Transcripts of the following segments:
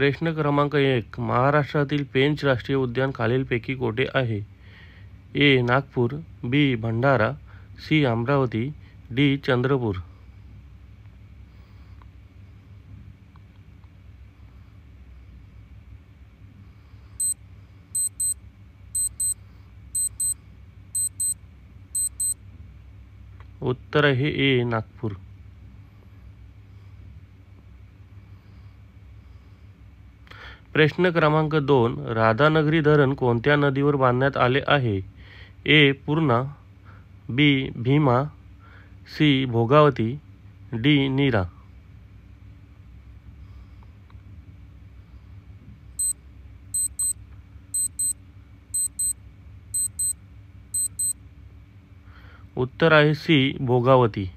प्रश्न क्रमांक 1. महाराष्ट्रातील पेंच राष्ट्रीय उद्यान खालीलपैकी कोठे आहे? ए. नागपूर, बी. भंडारा, सी. अमरावती, डी. चंद्रपूर. उत्तर आहे ए. नागपूर. प्रश्न क्रमांक 2. राधानगरी धरण कोणत्या नदीवर बांधण्यात आले आहे? ए. पूर्णा, बी. भीमा, सी. भोगावती, डी. नीरा. उत्तर आहे सी. भोगावती.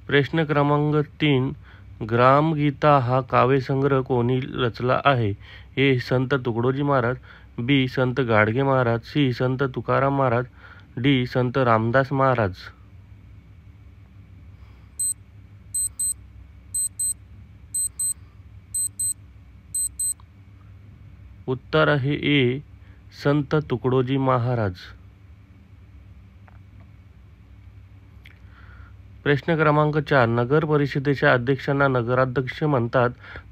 प्रश्न क्रमांक 3. ग्रामगीता हा काव्यसंग्रह कोणी रचला आहे? ए. संत तुकडोजी महाराज, बी. संत गाडगे महाराज, सी. संत तुकाराम महाराज, डी. संत रामदास महाराज. उत्तर आहे ए. संत तुकडोजी महाराज. प्रश्न क्रमांक 4. नगर परिषदेच्या अध्यक्षांना नगराध्यक्ष म्हणतात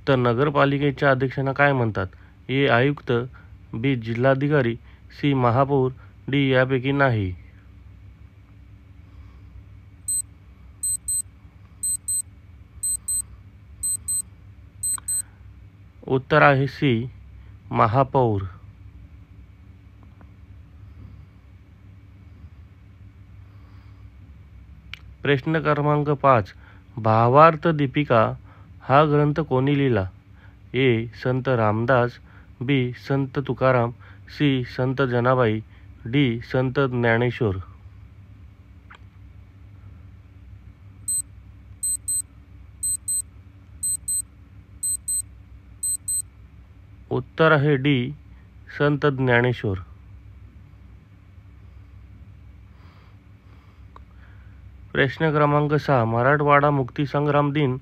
तर नगरपालिकेच्या अध्यक्षांना काय म्हणतात? ए. आयुक्त, बी. जिल्हाधिकारी, सी. महापौर, डी. यापैकी नाही. उत्तर आहे सी. महापौर. प्रश्न क्रमांक 5. भावार्थ दीपिका हा ग्रंथ कोणी लिहिला? ए. संत रामदास, बी. संत तुकाराम, सी. संत जनाबाई, डी. संत ज्ञानेश्वर. उत्तर आहे डी. संत ज्ञानेश्वर. प्रश्न क्रमांक 6. मराठवाडा मुक्तीसंग्राम दिन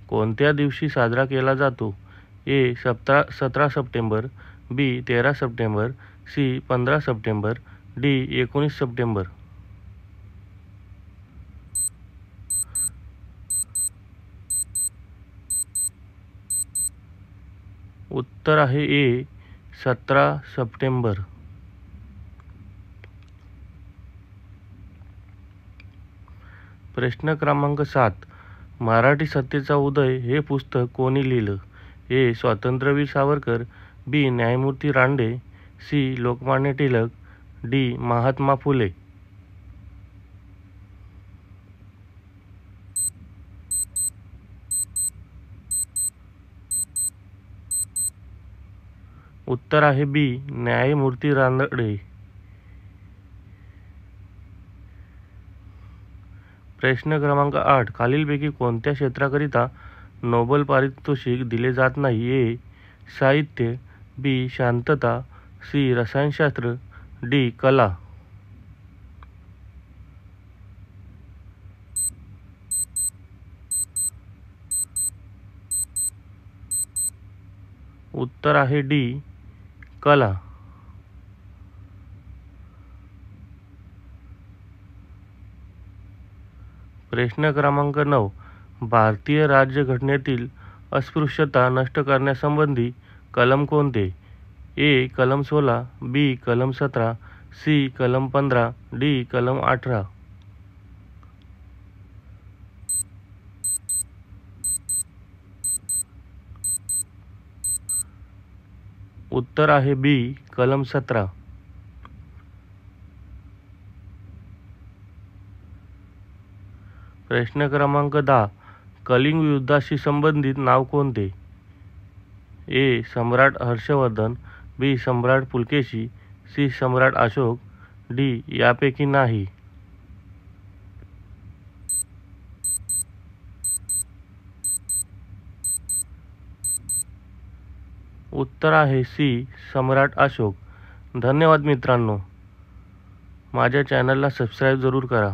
कोणत्या दिवशी साजरा केला जातो? A. 17 September, B. 13 September, C. 15 September, D. 19 September. उत्तर आहे ए. 17 सप्टेंबर. प्रश्न क्रमांक 7. मराठी सत्तेचा उदय हे पुस्तक कोणी लिहिलं? ए. स्वातंत्र्यवीर सावरकर, बी. न्यायमूर्ती रानडे, सी. लोकमान्य टिळक, डी. महात्मा फुले. उत्तर आहे बी. न्यायमूर्ती रानडे. प्रश्न क्रमांक 8. खालीलपैकी कोणत्या क्षेत्राकरिता नोबेल पारितोषिक दिले जात नाही? ए. साहित्य, बी. शांतता, सी. रसायनशास्त्र, डी. कला. उत्तर आहे डी. कला. प्रश्न क्रमांक 9. भारतीय राज्यघटनेतील अस्पृश्यता नष्ट करण्यासंबंधी कलम कोणते? ए. कलम 16, बी. कलम 17, सी. कलम 15, डी. कलम 18. उत्तर आहे बी. कलम 17. प्रश्न क्रमांक 10. कलिंग युद्धाशी संबंधित नाव कोणते? ए. सम्राट हर्षवर्धन, बी. सम्राट पुलकेशी, सी. सम्राट अशोक, डी. यापैकी नाही. उत्तर आहे सी. सम्राट अशोक. धन्यवाद मित्रांनो. माझ्या चॅनलला सबस्क्राईब जरूर करा.